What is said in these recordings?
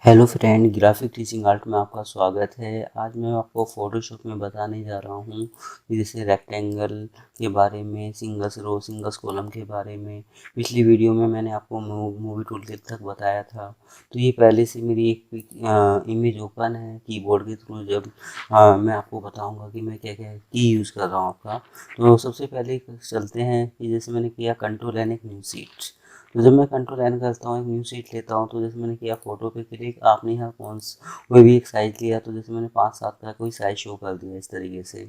Hello friend, graphic teaching art में आपका स्वागत है। आज मैं आपको फोटोशॉप में बताने जा रहा हूँ कि जैसे रेक्टेंगल के बारे में, सिंगल्स रो सिंगल्स कॉलम के बारे में। पिछली वीडियो में मैंने आपको मूवी टूल किट तक बताया था। तो ये पहले से मेरी एक इमेज ओपन है कीबोर्ड के थ्रू। जब मैं आपको बताऊँगा कि मैं क्या क्या की यूज़ कर रहा हूँ आपका। तो सबसे पहले चलते हैं कि जैसे मैंने किया कंट्रोल एन एक न्यू सीट। तो जब मैं कंट्रोल एन करता हूँ, एक न्यू शीट लेता हूँ, तो जैसे मैंने किया फ़ोटो पे क्लिक, आपने यहाँ कोई भी एक साइज़ लिया। तो जैसे मैंने 5-7 का कोई साइज़ शो कर दिया इस तरीके से,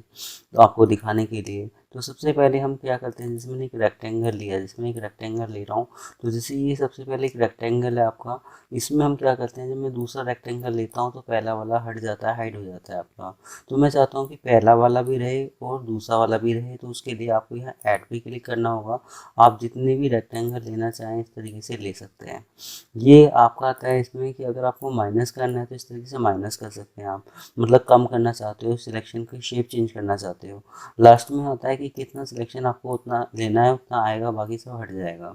तो आपको दिखाने के लिए। तो सबसे पहले हम क्या करते हैं, जैसे मैंने एक रेक्टेंगल लिया, जैसे मैं एक रेक्टेंगल ले रहा हूँ। तो जैसे ये सबसे पहले एक रेक्टेंगल है आपका, इसमें हम क्या करते हैं, जब मैं दूसरा रेक्टेंगल लेता हूँ तो पहला वाला हट जाता है, हाइड हो जाता है आपका। तो मैं चाहता हूँ कि पहला वाला भी रहे और दूसरा वाला भी रहे। तो उसके लिए आपको यहाँ ऐड पे क्लिक करना होगा। आप जितने भी रेक्टेंगल लेना चाहें इस तरीके से ले सकते हैं। ये आपका आता है इसमें कि अगर आपको माइनस करना है तो इस तरीके से माइनस कर सकते हैं आप, मतलब कम करना चाहते हो, सिलेक्शन की शेप चेंज करना चाहते हो। लास्ट में होता है कि कितना सिलेक्शन आपको उतना लेना है उतना आएगा, बाकी सब हट जाएगा।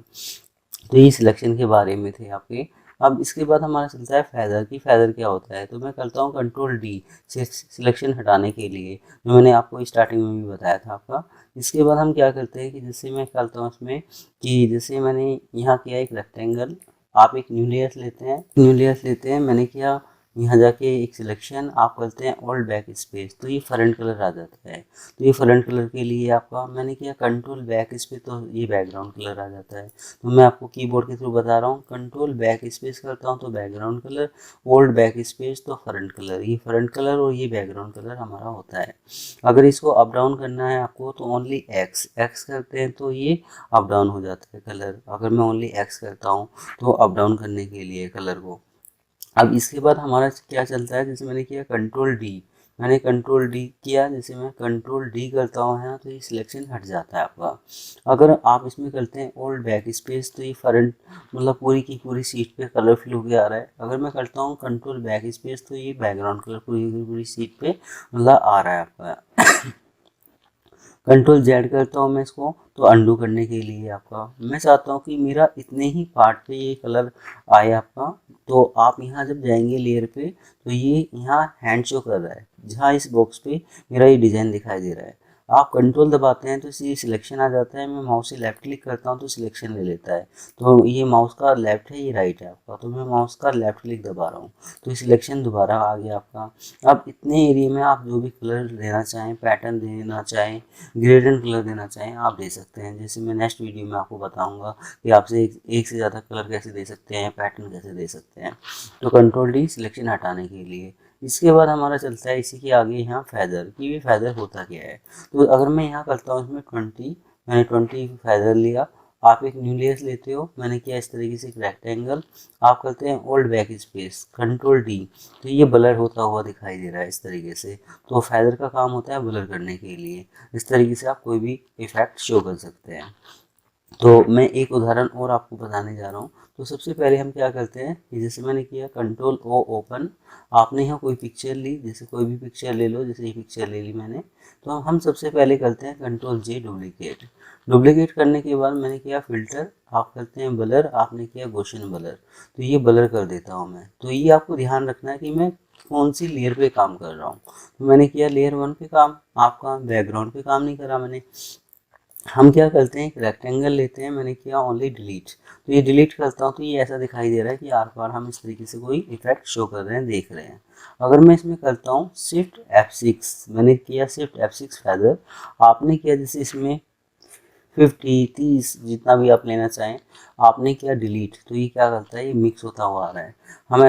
तो ये सिलेक्शन के बारे में थे आपके। अब इसके बाद हमारा चलता है फेदर की। फेदर क्या होता है, तो मैं करता हूँ कंट्रोल डी सिलेक्शन हटाने के लिए, जो मैंने आपको स्टार्टिंग में भी बताया था आपका। इसके बाद हम क्या करते हैं कि जैसे मैं करता हूँ इसमें कि जैसे मैंने यहाँ किया एक रेक्टेंगल, आप एक न्यू लेयर्स लेते हैं, मैंने किया यहाँ जाके एक सिलेक्शन, आप करते हैं ऑल बैक स्पेस, तो ये फ्रंट कलर आ जाता है। तो ये फ्रंट कलर के लिए आपका मैंने किया कंट्रोल बैक स्पेस, तो ये बैकग्राउंड कलर आ जाता है। तो मैं आपको कीबोर्ड के थ्रू बता रहा हूँ, कंट्रोल बैक स्पेस करता हूँ तो background colour, old back space तो फ्रंट कलर। ये फ्रंट कलर और ये बैकग्राउंड कलर हमारा होता है। अगर इसको अप डाउन करना है आपको तो ओनली एक्स एक्स करते हैं तो ये अप डाउन हो जाता है कलर। अगर मैं ओनली एक्स करता हूँ तो अप डाउन करने के लिए कलर को। अब इसके बाद हमारा क्या चलता है, जैसे मैंने किया कंट्रोल डी, मैंने कंट्रोल डी किया, जैसे मैं कंट्रोल डी करता हूँ यहाँ तो ये सिलेक्शन हट जाता है आपका। अगर आप इसमें करते हैं ओल्ड बैक स्पेस तो ये फ्रंट, मतलब पूरी की पूरी सीट पे कलर फिल होके आ रहा है। अगर मैं करता हूँ कंट्रोल बैक स्पेस तो ये बैकग्राउंड कलर पूरी की पूरी सीट पे मतलब आ रहा है आपका। कंट्रोल जेड करता हूँ मैं इसको, तो अंडू करने के लिए आपका मैं चाहता हूँ कि मेरा इतने ही पार्ट पे ये कलर आए आपका। तो आप यहाँ जब जाएंगे लेयर पे तो ये यहाँ हैंड शो कर रहा है, जहाँ इस बॉक्स पे मेरा ये डिज़ाइन दिखाई दे रहा है। आप कंट्रोल दबाते हैं तो इसी सिलेक्शन आ जाता है। मैं माउस से लेफ्ट क्लिक करता हूँ तो सिलेक्शन ले लेता है। तो ये माउस का लेफ्ट है, ये राइट है आपका, तो मैं माउस का लेफ्ट क्लिक दबा रहा हूँ तो ये सिलेक्शन दोबारा आ गया आपका। अब इतने एरिया में आप जो भी कलर लेना चाहें, पैटर्न देना चाहें, ग्रेडेंट कलर देना चाहें, आप दे सकते हैं। जैसे मैं नेक्स्ट वीडियो में आपको बताऊंगा कि आपसे एक से ज़्यादा कलर कैसे दे सकते हैं, पैटर्न कैसे दे सकते हैं। तो कंट्रोल डी सिलेक्शन हटाने के लिए। इसके बाद हमारा चलता है इसी के आगे यहाँ फैदर की। भी फैदर होता क्या है, तो अगर मैं यहाँ करता हूँ इसमें 20, मैंने 20 फैदर लिया। आप एक न्यू लेयर्स लेते हो, मैंने किया इस तरीके से एक रेक्टेंगल, आप करते हैं old back space control D, तो ये ब्लर होता हुआ दिखाई दे रहा है इस तरीके से। तो फेदर का काम होता है ब्लर करने के लिए। इस तरीके से आप कोई भी इफेक्ट शो कर सकते हैं। तो मैं एक उदाहरण और आपको बताने जा रहा हूँ। तो सबसे पहले हम क्या करते हैं कि जैसे मैंने किया कंट्रोल ओ ओपन, आपने यहाँ कोई पिक्चर ली, जैसे कोई भी पिक्चर ले लो, जैसे ये पिक्चर ले ली मैंने। तो हम सबसे पहले करते हैं कंट्रोल जे डुप्लीकेट। डुप्लीकेट करने के बाद मैंने किया फिल्टर, आप करते हैं ब्लर, आपने किया गॉसियन ब्लर, तो ये ब्लर कर देता हूँ मैं। तो ये आपको ध्यान रखना है कि मैं कौन सी लेयर पे काम कर रहा हूँ। तो मैंने किया लेयर 1 पे काम, आपका बैकग्राउंड पे काम नहीं करा मैंने। हम क्या करते हैं, एक रेक्टेंगल लेते हैं, मैंने किया ओनली डिलीट, तो ये डिलीट करता हूँ तो ये ऐसा दिखाई दे रहा है कि आर पार हम इस तरीके से कोई इफेक्ट शो कर रहे हैं, देख रहे हैं। अगर मैं इसमें करता हूँ शिफ्ट F6, मैंने किया शिफ्ट F6 फैदर, आपने किया जैसे इसमें 50 30 जितना भी आप लेना चाहें, आपने किया डिलीट, तो ये क्या करता है, ये मिक्स होता हुआ आ रहा है। हमें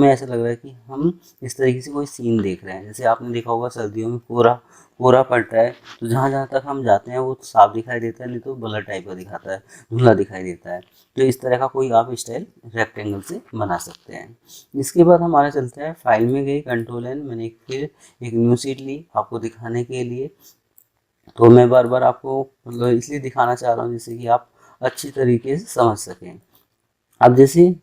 ऐसा लग रहा है कि हम इस तरीके से कोई सीन देख रहे हैं। जैसे आपने देखा होगा सर्दियों में कोहरा कोहरा पड़ रहा है, तो जहाँ जहाँ तक हम जाते हैं वो साफ दिखाई देता है, नहीं तो ब्लर टाइप का दिखाता है, धुंधला दिखाई देता है। तो इस तरह का कोई आप स्टाइल रेक्टेंगल से बना सकते हैं। इसके बाद हमारा चलता है फाइल में गई कंट्रोल एन, मैंने फिर एक न्यू शीट ली आपको दिखाने के लिए। तो मैं बार बार आपको मतलब इसलिए दिखाना चाह रहा हूँ जैसे कि आप अच्छी तरीके से समझ सकें। अब जैसे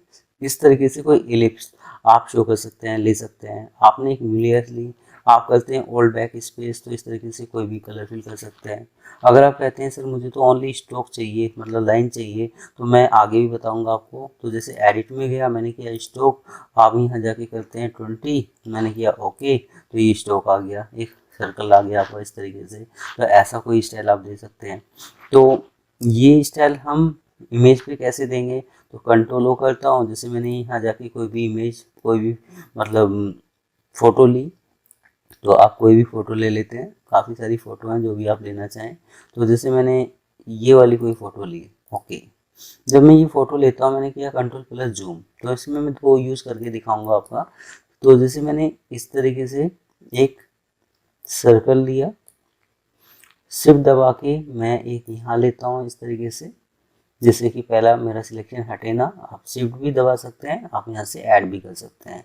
इस तरीके से कोई इलिप्स आप शो कर सकते हैं, ले सकते हैं। आपने एक न्यू लेयर ली, आप करते हैं ओल्ड बैक स्पेस, तो इस तरीके से कोई भी कलर फिल कर सकते हैं। अगर आप कहते हैं सर मुझे तो ओनली स्ट्रोक चाहिए, मतलब लाइन चाहिए, तो मैं आगे भी बताऊंगा आपको। तो जैसे एडिट में गया, मैंने किया स्ट्रोक, आप यहाँ जाके करते हैं 20, मैंने किया ओके, तो ये स्ट्रोक आ गया, एक सर्कल आ गया आपका इस तरीके से। तो ऐसा कोई स्टाइल आप दे सकते हैं। तो ये स्टाइल हम इमेज पे कैसे देंगे, तो कंट्रोल ओ करता हूँ, जैसे मैंने यहाँ जाके कोई भी इमेज, कोई भी मतलब फ़ोटो ली, तो आप कोई भी फ़ोटो ले लेते हैं, काफ़ी सारी फ़ोटो हैं जो भी आप लेना चाहें। तो जैसे मैंने ये वाली कोई फ़ोटो ली, ओके, जब मैं ये फ़ोटो लेता हूँ, मैंने किया कंट्रोल प्लस जूम, तो इसमें मैं वो यूज़ करके दिखाऊंगा आपका। तो जैसे मैंने इस तरीके से एक सर्कल लिया, शिफ्ट दबा के मैं एक यहाँ लेता हूँ इस तरीके से, जैसे कि पहला मेरा सिलेक्शन हटे ना, आप शिफ्ट भी दबा सकते हैं, आप यहाँ से ऐड भी कर सकते हैं।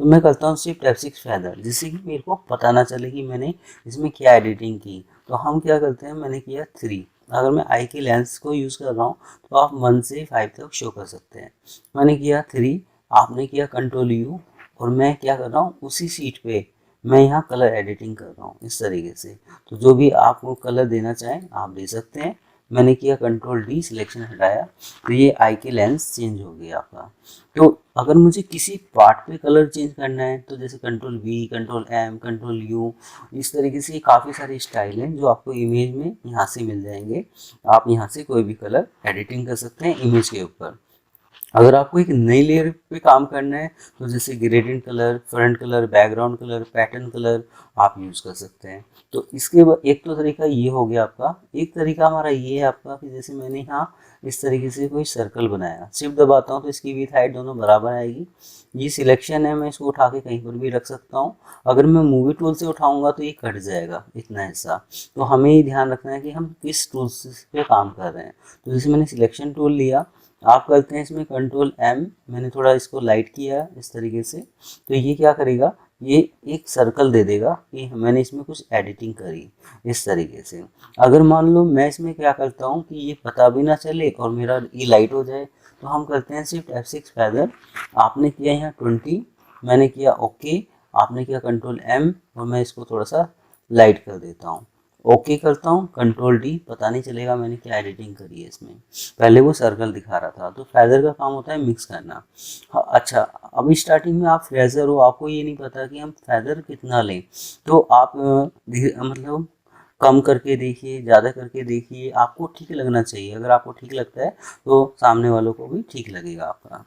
तो मैं करता हूँ शिफ्ट F6 फैदर, जिससे कि मेरे को पता ना चले कि मैंने इसमें क्या एडिटिंग की। तो हम क्या करते हैं, मैंने किया 3, अगर मैं आई की लेंस को यूज़ कर रहा हूँ तो आप 1 से 5 तक शो कर सकते हैं। मैंने किया 3, आपने किया कंट्रोल U, और मैं क्या कर रहा हूँ उसी सीट पे मैं यहाँ कलर एडिटिंग कर रहा हूँ इस तरीके से। तो जो भी आपको कलर देना चाहें आप दे सकते हैं। मैंने किया कंट्रोल D, सिलेक्शन हटाया, तो ये आई की लेंस चेंज हो गया आपका। तो अगर मुझे किसी पार्ट पे कलर चेंज करना है, तो जैसे control V, control M, control U, इस तरीके से काफ़ी सारे स्टाइल हैं जो आपको इमेज में यहाँ से मिल जाएंगे। आप यहाँ से कोई भी कलर एडिटिंग कर सकते हैं इमेज के ऊपर। अगर आपको एक नई लेयर पे काम करना है, तो जैसे gradient colour, front colour, background colour, pattern colour आप यूज़ कर सकते हैं। तो इसके एक तो तरीका ये हो गया आपका। एक तरीका हमारा ये है आपका कि जैसे मैंने यहाँ इस तरीके से कोई सर्कल बनाया, शिफ्ट दबाता हूँ तो इसकी विड्थ हाइट दोनों बराबर आएगी। ये सिलेक्शन है, मैं इसको उठा के कहीं पर भी रख सकता हूँ। अगर मैं मूवी टूल से उठाऊंगा तो ये कट जाएगा इतना हिस्सा। तो हमें ये ध्यान रखना है कि हम किस टूल पे काम कर रहे हैं। तो जैसे मैंने सिलेक्शन टूल लिया, आप करते हैं इसमें कंट्रोल M, मैंने थोड़ा इसको लाइट किया इस तरीके से, तो ये क्या करेगा, ये एक सर्कल दे देगा कि मैंने इसमें कुछ एडिटिंग करी इस तरीके से। अगर मान लो मैं इसमें क्या करता हूँ कि ये पता भी ना चले और मेरा ये लाइट हो जाए, तो हम करते हैं शिफ्ट F6 फैदर, आपने किया यहाँ 20, मैंने किया ओके, आपने किया कंट्रोल M, और मैं इसको थोड़ा सा लाइट कर देता हूँ, ओके करता हूँ, कंट्रोल D, पता नहीं चलेगा मैंने क्या एडिटिंग करी है इसमें। पहले वो सर्कल दिखा रहा था। तो फेदर का काम होता है मिक्स करना। हाँ, अच्छा, अभी स्टार्टिंग में आप फ्रेजर हो, आपको ये नहीं पता कि हम फेदर कितना लें, तो आप मतलब कम करके देखिए, ज़्यादा करके देखिए, आपको ठीक लगना चाहिए। अगर आपको ठीक लगता है तो सामने वालों को भी ठीक लगेगा आपका।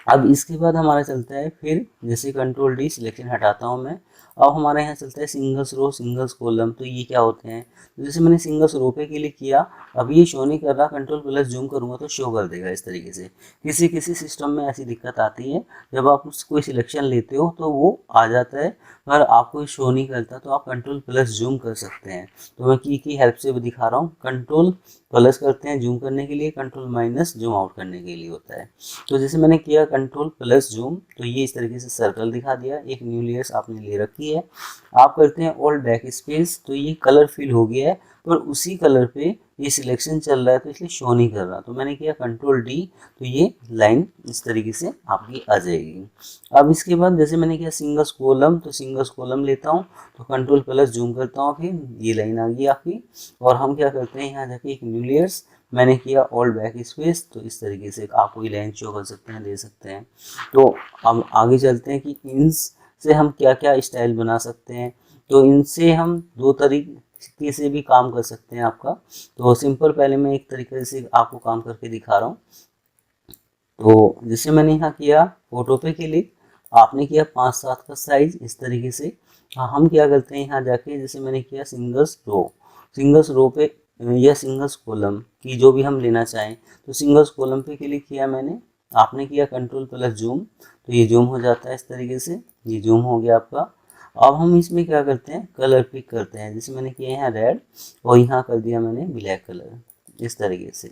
अब इसके बाद हमारा चलता है फिर, जैसे कंट्रोल D, सिलेक्शन हटाता हूँ मैं। अब हमारे यहाँ चलता है सिंगल्स रो, सिंगल्स कॉलम। तो ये क्या होते हैं, तो जैसे मैंने सिंगल्स रो पे क्लिक किया, अब ये शो नहीं कर रहा, कंट्रोल प्लस जूम करूँगा तो शो कर देगा इस तरीके से। किसी किसी सिस्टम में ऐसी दिक्कत आती है, जब आप कोई सिलेक्शन लेते हो तो वो आ जाता है पर आपको शो नहीं करता, तो आप कंट्रोल प्लस जूम कर सकते हैं। तो मैं की हेल्प से दिखा रहा हूँ, कंट्रोल प्लस करते हैं जूम करने के लिए, कंट्रोल माइनस जूम आउट करने के लिए होता है। तो जैसे मैंने किया कंट्रोल प्लस जूम, तो ये इस तरीके से सर्कल दिखा दिया, एक न्यू लेयर्स आपने ले रखी है। आप करते हैं ऑल बैक स्पेस, तो ये कलर फिल हो गया है, पर उसी कलर पे ये सिलेक्शन चल रहा है तो इसलिए शो नहीं कर रहा। तो मैंने किया कंट्रोल D, तो ये लाइन इस तरीके से आपकी आ जाएगी। अब इसके बाद जैसे मैंने किया सिंगल्स कॉलम, तो सिंगल्स कॉलम लेता हूँ, तो कंट्रोल प्लस जूम करता हूँ, फिर ये लाइन आ गई आपकी। और हम क्या करते हैं, यहाँ जाके एक न्यू लेयर्स, मैंने किया ऑल बैक स्पेस, तो इस तरीके से आप कोई लाइन शो कर सकते हैं, दे सकते हैं। तो अब आगे चलते हैं कि इन्स से हम क्या क्या स्टाइल बना सकते हैं। तो इनसे हम दो तरीके से भी काम कर सकते हैं आपका। तो सिंपल, पहले मैं एक तरीके से आपको काम करके दिखा रहा हूँ। तो जैसे मैंने यहाँ किया फोटो पे क्लिक, आपने किया 5-7 का साइज इस तरीके से। हम क्या करते हैं, यहाँ जाके जैसे मैंने किया सिंगल्स रो पे या सिंगल्स कॉलम की जो भी हम लेना चाहें, तो सिंगल्स कॉलम पे क्लिक किया मैंने, आपने किया कंट्रोल प्लस जूम, तो ये जूम हो जाता है इस तरीके से, ये जूम हो गया आपका। अब हम इसमें क्या करते हैं, कलर पिक करते हैं। जैसे मैंने किया यहाँ रेड, और यहाँ कर दिया मैंने ब्लैक कलर इस तरीके से,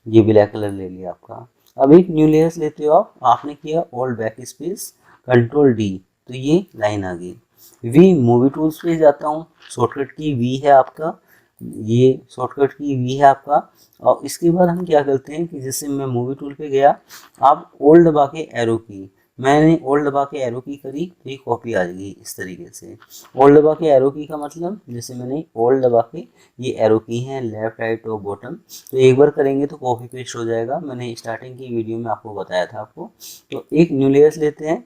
ये ब्लैक कलर ले लिया आपका। अब एक न्यू लेयर्स लेते हो आप, आपने किया all back space, control D, तो ये लाइन आ गई। वी मूवी टूल्स पे जाता हूँ, शॉर्टकट की V है आपका, ये शॉर्टकट की V है आपका। और इसके बाद हम क्या करते हैं कि जैसे मैं मूवी टूल पे गया, आप ओल्ड दबा के एरो की, मैंने ओल्ड दबा के एरो की करी तो ये कॉपी आ जाएगी इस तरीके से। ओल्ड दबा के एरो की का मतलब जैसे मैंने ओल्ड दबा के ये एरो की हैं लेफ्ट राइट और बॉटम, तो एक बार करेंगे तो कॉपी पेस्ट हो जाएगा। मैंने स्टार्टिंग की वीडियो में आपको बताया था आपको। तो एक न्यू लेयर्स लेते हैं,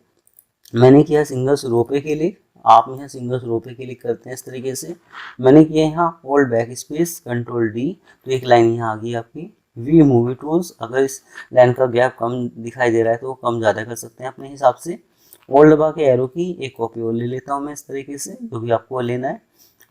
मैंने किया सिंगल्स रो पे क्लिक, आप यहाँ सिंगल्स रो पे क्लिक करते हैं इस तरीके से। मैंने किया यहाँ hold back space control D, तो एक लाइन यहाँ आ गई आपकी। वी मूवी टूल्स, अगर इस लाइन का गैप कम दिखाई दे रहा है तो कम ज़्यादा कर सकते हैं अपने हिसाब से। होल्ड दबा के एरो की एक कॉपी और ले लेता हूँ मैं इस तरीके से, जो भी आपको लेना है।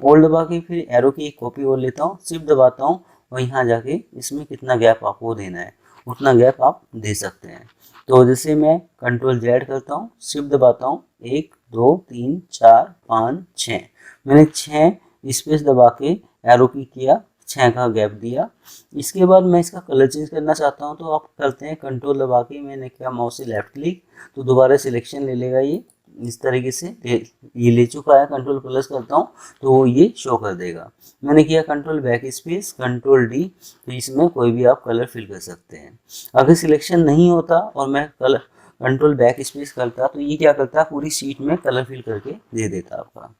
होल्ड दबा के फिर एरो की एक कॉपी और लेता हूँ, शिफ्ट दबाता हूँ और यहाँ जाके इसमें कितना गैप आपको देना है उतना गैप आप दे सकते हैं। तो जैसे मैं कंट्रोल जेड करता हूँ, शिफ्ट दबाता हूँ, 1 2 3 4 5 6, मैंने 6 स्पेस दबा के एरो की किया, 6 का गैप दिया। इसके बाद मैं इसका कलर चेंज करना चाहता हूँ तो आप करते हैं कंट्रोल दबा के, मैंने किया माउस से लेफ्ट क्लिक, तो दोबारा सिलेक्शन ले लेगा ये इस तरीके से। ये ले चुका है, कंट्रोल प्लस करता हूँ तो ये शो कर देगा। मैंने किया control back space control D, तो इसमें कोई भी आप कलर फिल कर सकते हैं। अगर सिलेक्शन नहीं होता और मैं कलर कंट्रोल बैक स्पेस करता तो ये क्या करता, पूरी शीट में कलर फिल करके दे देता आपका।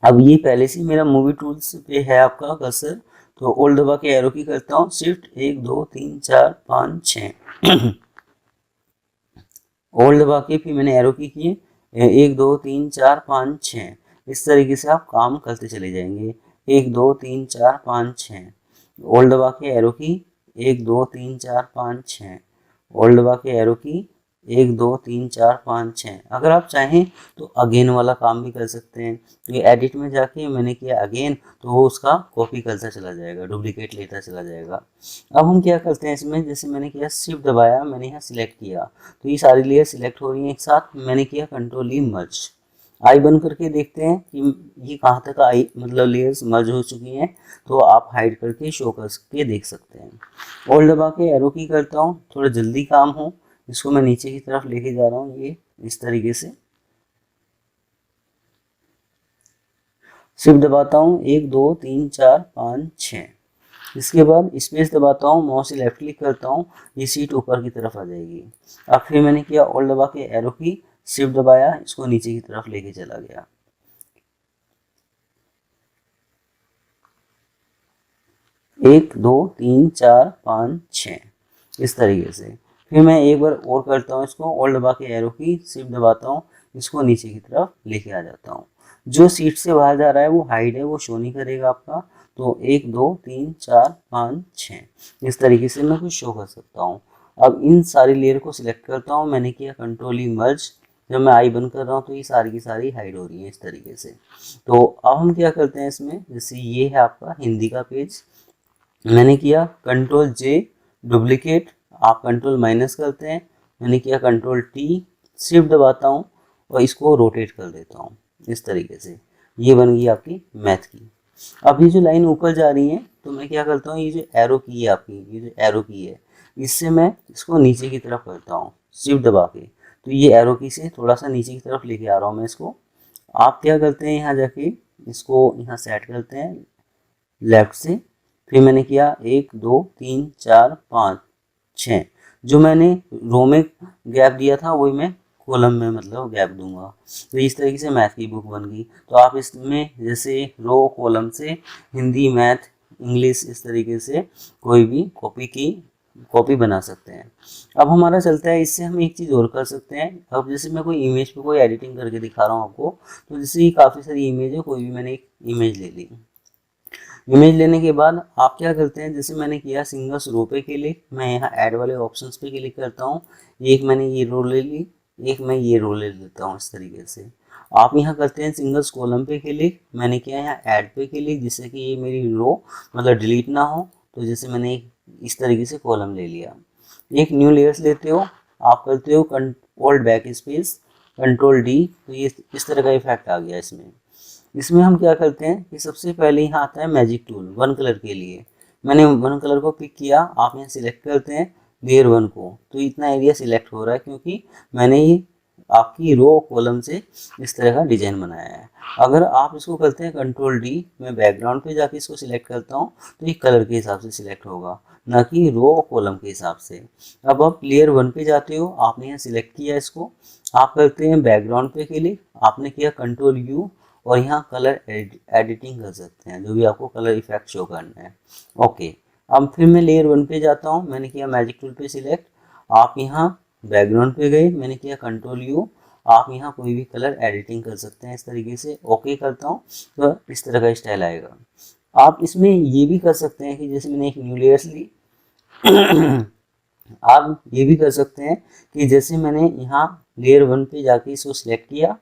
अब ये पहले से मेरा मूवी टूल्स पे है आपका कर्सर, तो ओल्ड दबा के एरो की करता हूँ, शिफ्ट 1 2 3 4 5 6 ओल्ड दबा के फिर मैंने एरो की किए, 1 2 3 4 5 6, इस तरीके से आप काम करते चले जाएंगे। 1 2 3 4 5 6, ओल्ड दबा के एरो की 1 2 3 4 5 6, ओल्ड दबा के एरो की 1 2 3 4 5 6। अगर आप चाहें तो अगेन वाला काम भी कर सकते हैं, तो ये एडिट में जाके मैंने किया अगेन, तो वो उसका कॉपी करता चला जाएगा, डुप्लीकेट लेता चला जाएगा। अब हम क्या करते हैं इसमें, जैसे मैंने किया शिफ्ट दबाया, मैंने यहाँ सिलेक्ट किया तो ये सारी लेयर सिलेक्ट हो रही हैं एक साथ। मैंने किया कंट्रोल ई मर्ज, आई बंद करके देखते हैं कि ये कहाँ तक आई, मतलब लेयर्स मर्ज हो चुकी हैं, तो आप हाइड करके शो करके देख सकते हैं। होल्ड दबा के एरो की करता हूँ, थोड़ा जल्दी काम हो, इसको मैं नीचे की तरफ लेके जा रहा हूँ ये इस तरीके से। शिफ्ट दबाता हूँ, 1 2 3 4 5 6, इसके बाद स्पेस दबाता हूँ, माउस से लेफ्ट क्लिक करता हूँ, ये सीट ऊपर की तरफ आ जाएगी। अब फिर मैंने किया ऑल्ट दबा के एरो की, शिफ्ट दबाया, इसको नीचे की तरफ लेके चला गया। 1 2 3 4 5 6 इस तरीके से। फिर मैं एक बार और करता हूँ इसको, ऑल्ट दबा के एरो की, शिफ्ट दबाता हूँ, इसको नीचे की तरफ लेके आ जाता हूँ। जो सीट से बाहर जा रहा है वो हाइड है, वो शो नहीं करेगा आपका। तो 1 2 3 4 5 6 इस तरीके से मैं कुछ शो कर सकता हूँ। अब इन सारी लेयर को सिलेक्ट करता हूँ, मैंने किया कंट्रोल ई मर्ज, जब मैं आई बंद कर रहा हूँ तो ये सारी की सारी हाइड हो रही है इस तरीके से। तो अब हम क्या करते हैं इसमें, जैसे ये है आपका हिंदी का पेज, मैंने किया कंट्रोल जे डुप्लीकेट, आप कंट्रोल माइनस करते हैं, मैंने किया कंट्रोल टी, शिफ्ट दबाता हूँ और इसको रोटेट कर देता हूँ इस तरीके से। ये बन गई आपकी मैथ की। अब ये जो लाइन ऊपर जा रही है तो मैं क्या करता हूँ, ये जो एरो की है आपकी, ये जो एरो की है, इससे मैं इसको नीचे की तरफ करता हूँ शिफ्ट दबा के, तो ये एरो की से थोड़ा सा नीचे की तरफ लेके आ रहा हूँ मैं इसको। आप क्या करते हैं, यहाँ जाके इसको यहाँ सेट करते हैं लेफ्ट से। फिर मैंने किया 1 2 3 4 5 6, जो मैंने रो में गैप दिया था वही मैं कॉलम में मतलब गैप दूंगा। तो इस तरीके से मैथ की बुक बन गई। तो आप इसमें जैसे रो कॉलम से हिंदी मैथ इंग्लिश इस तरीके से कोई भी कॉपी बना सकते हैं। अब हमारा चलता है, इससे हम एक चीज़ और कर सकते हैं। अब जैसे मैं कोई इमेज पे कोई एडिटिंग करके दिखा रहा हूँ आपको, तो जैसे ये काफ़ी सारी इमेज है, कोई भी मैंने एक इमेज ले ली। इमेज लेने के बाद आप क्या करते हैं, जैसे मैंने किया सिंगल्स रो पे क्लिक, मैं यहाँ ऐड वाले ऑप्शंस पे क्लिक करता हूँ। एक मैंने ये रो ले ली, एक मैं ये रो ले लेता हूँ इस तरीके से। आप यहाँ करते हैं सिंगल्स कॉलम पे क्लिक, मैंने किया यहाँ ऐड पे क्लिक, जिससे कि ये मेरी रो मतलब डिलीट ना हो। तो जैसे मैंने एक इस तरीके से कॉलम ले लिया। एक न्यू लेयर्स लेते हो, आप करते हो control back space control D, तो ये इस तरह का इफेक्ट आ गया इसमें। इसमें हम क्या करते हैं कि सबसे पहले यहाँ आता है मैजिक टूल वन कलर के लिए। मैंने वन कलर को पिक किया, आप यहाँ सिलेक्ट करते हैं लेयर वन को, तो इतना एरिया सिलेक्ट हो रहा है क्योंकि मैंने ये आपकी रो कॉलम से इस तरह का डिजाइन बनाया है। अगर आप इसको करते हैं कंट्रोल डी, मैं बैकग्राउंड पे जाके इसको सिलेक्ट करता हूँ तो ये कलर के हिसाब से सिलेक्ट होगा। ना कि रो और कॉलम के हिसाब से। अब आप लेयर 1 पे जाते हो, आपने यहाँ सिलेक्ट किया इसको, आप करते हैं बैकग्राउंड पे क्लिक, आपने किया कंट्रोल यू और यहाँ कलर एडिटिंग कर सकते हैं, जो भी आपको कलर इफेक्ट शो करना है। ओके, अब फिर मैं लेयर 1 पे जाता हूँ, मैंने किया मैजिक टूल पे सिलेक्ट, आप यहाँ बैकग्राउंड पे गए, मैंने किया कंट्रोल यू, आप यहाँ कोई भी कलर एडिटिंग कर सकते हैं इस तरीके से। ओके करता हूँ तो इस तरह का स्टाइल आएगा। आप इसमें ये भी कर सकते हैं कि जैसे मैंने एक न्यू लेयर्स ली आप ये भी कर सकते हैं कि जैसे मैंने यहाँ लेयर 1 पे जाके इसको सिलेक्ट किया,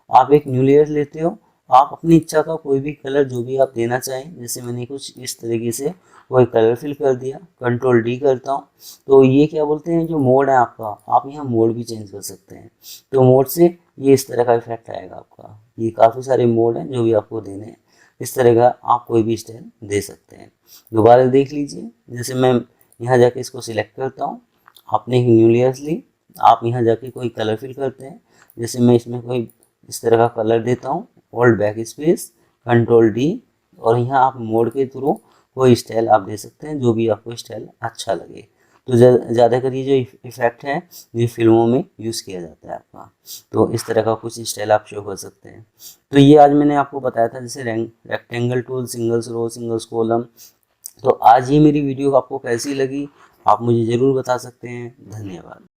आप एक न्यू लेयर लेते हो, आप अपनी इच्छा का कोई भी कलर जो भी आप देना चाहें, जैसे मैंने कुछ इस तरीके से कोई कलर फिल कर दिया, कंट्रोल डी करता हूँ, तो ये क्या बोलते हैं जो मोड है आपका, आप यहाँ मोड भी चेंज कर सकते हैं। तो मोड से ये इस तरह का इफेक्ट आएगा आपका। ये काफ़ी सारे मोड हैं जो भी आपको देने हैं, इस तरह का आप कोई भी स्टाइल दे सकते हैं। दोबारा देख लीजिए, जैसे मैं यहाँ जाके इसको सिलेक्ट करता हूँ, आपने एक न्यू लेयर्स ली, आप यहाँ जाके कोई कलर फिल करते हैं, जैसे मैं इसमें कोई इस तरह का कलर देता हूँ, hold back space control D, और यहाँ आप मोड के थ्रू कोई स्टाइल आप दे सकते हैं, जो भी आपको स्टाइल अच्छा लगे। तो ज़्यादातर ये जो इफेक्ट है ये फिल्मों में यूज़ किया जाता है आपका। तो इस तरह का कुछ स्टाइल आप शो कर सकते हैं। तो ये आज मैंने आपको बताया था, जैसे रेक्टेंगल टूल, सिंगल्स रो, सिंगल्स कॉलम। तो आज ये मेरी वीडियो आपको कैसी लगी आप मुझे ज़रूर बता सकते हैं। धन्यवाद।